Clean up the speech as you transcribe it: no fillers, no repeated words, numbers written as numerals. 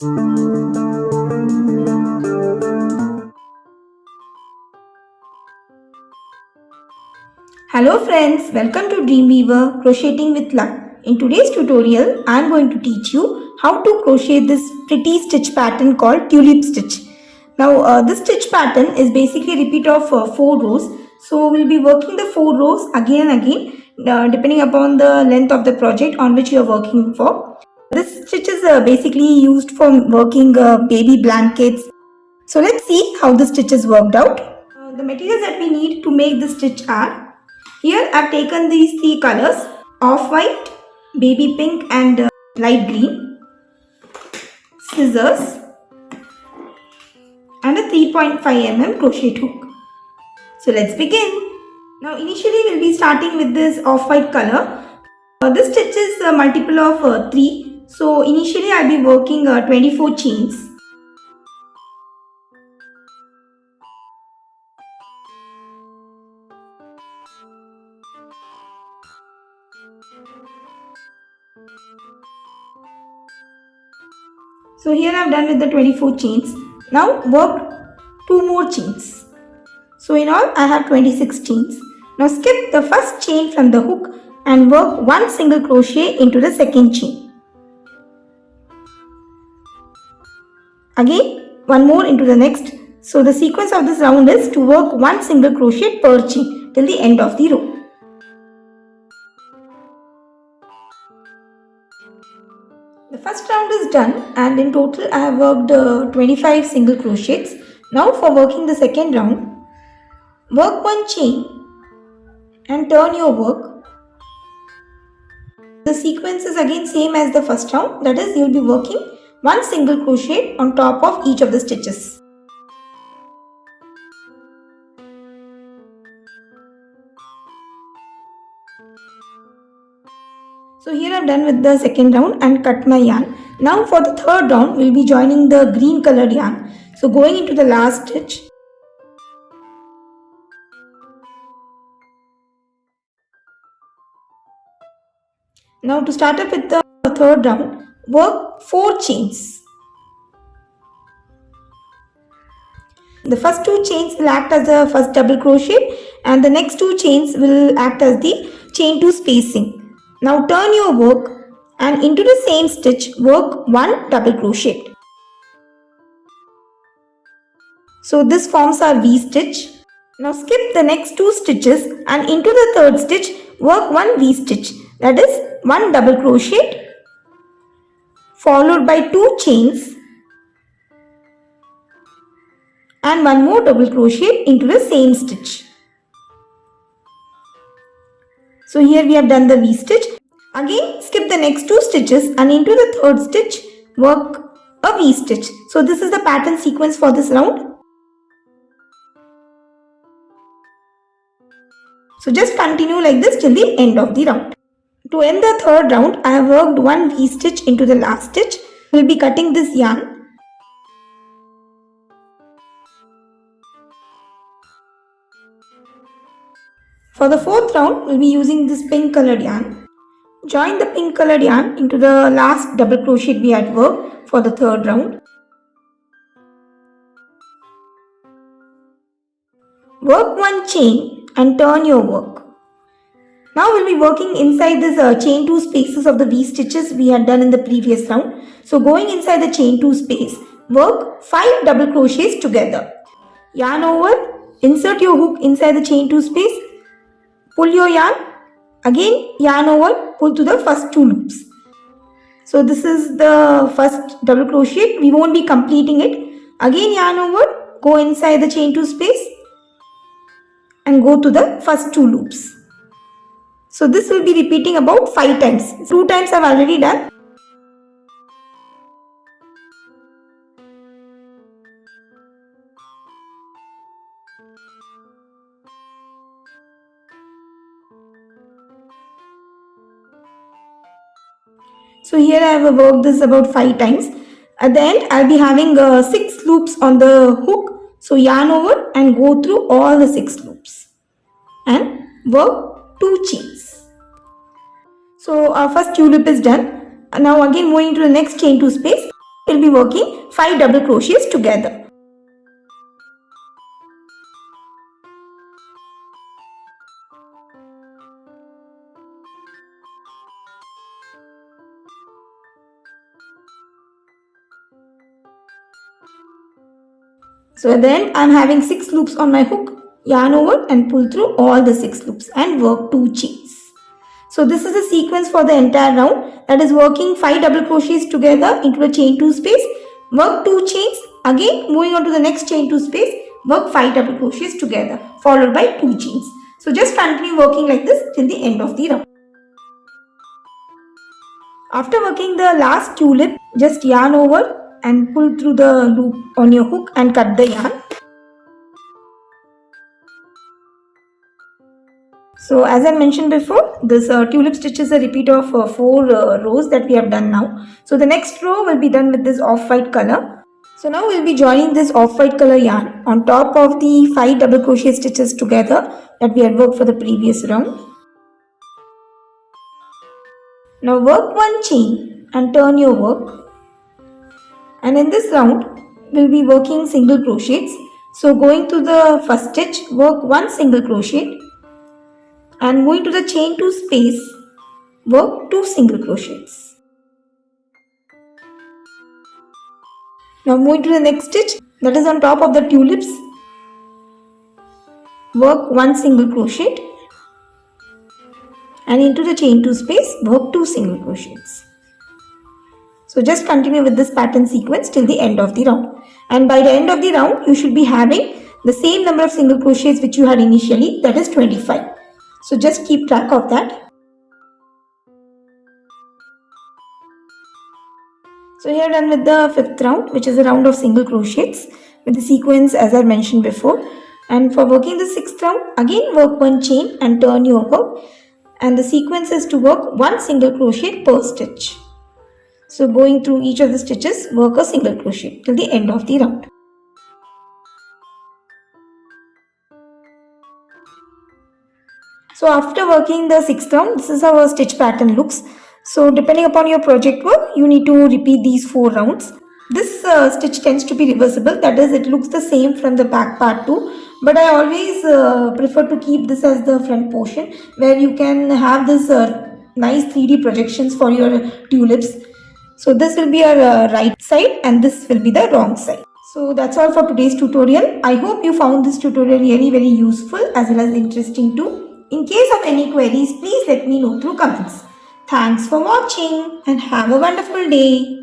Hello friends, welcome to Dreamweaver Crocheting with Luck. In today's tutorial, I am going to teach you how to crochet this pretty stitch pattern called tulip stitch. Now this stitch pattern is basically a repeat of 4 rows. So we'll be working the 4 rows again and again depending upon the length of the project on which you are working for. This stitch is basically used for working baby blankets. So let's see how the stitch is worked out. The materials that we need to make this stitch are, here I've taken these 3 colors, off-white, baby pink and light green, scissors and a 3.5 mm crochet hook. So let's begin. Now initially we'll be starting with this off-white color. This stitch is a multiple of 3. So initially I'll be working 24 chains. So here I have done with the 24 chains. Now work 2 more chains. So in all I have 26 chains. Now skip the first chain from the hook and work 1 single crochet into the second chain. Again 1 more into the next. So the sequence of this round is to work 1 single crochet per chain till the end of the row. The first round is done and in total I have worked 25 single crochets. Now for working the second round, work 1 chain and turn your work. The sequence is again same as the first round, that is you will be working 1 single crochet on top of each of the stitches. So here I have done with the second round and cut my yarn. Now for the third round we will be joining the green colored yarn. So going into the last stitch. Now to start up with the third round, work 4 chains. The first 2 chains will act as the first double crochet and the next 2 chains will act as the chain 2 spacing. Now turn your work and into the same stitch work 1 double crochet. So this forms our V stitch. Now skip the next 2 stitches and into the third stitch work 1 V stitch, that is 1 double crochet followed by 2 chains and 1 more double crochet into the same stitch. So here we have done the V stitch. Again skip the next 2 stitches and into the third stitch work a V stitch. So this is the pattern sequence for this round. So just continue like this till the end of the round. To end the third round, I have worked 1 V stitch into the last stitch. We will be cutting this yarn. For the fourth round, we will be using this pink colored yarn. Join the pink colored yarn into the last double crochet we had worked for the third round. Work 1 chain and turn your work. Now we will be working inside this chain 2 spaces of the V stitches we had done in the previous round. So going inside the chain 2 space, work 5 double crochets together. Yarn over, insert your hook inside the chain 2 space, pull your yarn, again yarn over, pull to the first 2 loops. So this is the first double crochet, we won't be completing it. Again yarn over, go inside the chain 2 space and go to the first 2 loops. So this will be repeating about 5 times. 2 times I have already done. So here I have worked this about 5 times. At the end I will be having 6 loops on the hook. So yarn over and go through all the 6 loops and work 2 chains. So our first tulip is done. Now again moving to the next chain 2 space. we'll be working 5 double crochets together. So then I'm having 6 loops on my hook, yarn over and pull through all the 6 loops and work 2 chains. So this is a sequence for the entire round, that is working 5 double crochets together into a chain 2 space, work 2 chains, again moving on to the next chain 2 space, work 5 double crochets together followed by 2 chains. So just continue working like this till the end of the round. After working the last tulip, just yarn over and pull through the loop on your hook and cut the yarn. So as I mentioned before, this tulip stitch is a repeat of 4 rows that we have done now. So the next row will be done with this off-white color. So now we'll be joining this off-white color yarn on top of the 5 double crochet stitches together that we had worked for the previous round. Now work 1 chain and turn your work. And in this round, we'll be working single crochets. So going to the first stitch, work 1 single crochet. And moving to the chain 2 space, work 2 single crochets. Now moving to the next stitch, that is on top of the tulips, work 1 single crochet. And into the chain 2 space, work 2 single crochets. So just continue with this pattern sequence till the end of the round. And by the end of the round, you should be having the same number of single crochets which you had initially, that is 25. So just keep track of that. So here done with the 5th round, which is a round of single crochets with the sequence as I mentioned before. And for working the 6th round, again work 1 chain and turn your hook. And the sequence is to work 1 single crochet per stitch. So going through each of the stitches, work a single crochet till the end of the round. So after working the 6th round, this is how our stitch pattern looks. So depending upon your project work, you need to repeat these 4 rounds. This stitch tends to be reversible, that is, it looks the same from the back part too. But I always prefer to keep this as the front portion, where you can have this nice 3D projections for your tulips. So this will be your right side and this will be the wrong side. So that's all for today's tutorial. I hope you found this tutorial really very useful as well as interesting too. In case of any queries, please let me know through comments. Thanks for watching and have a wonderful day.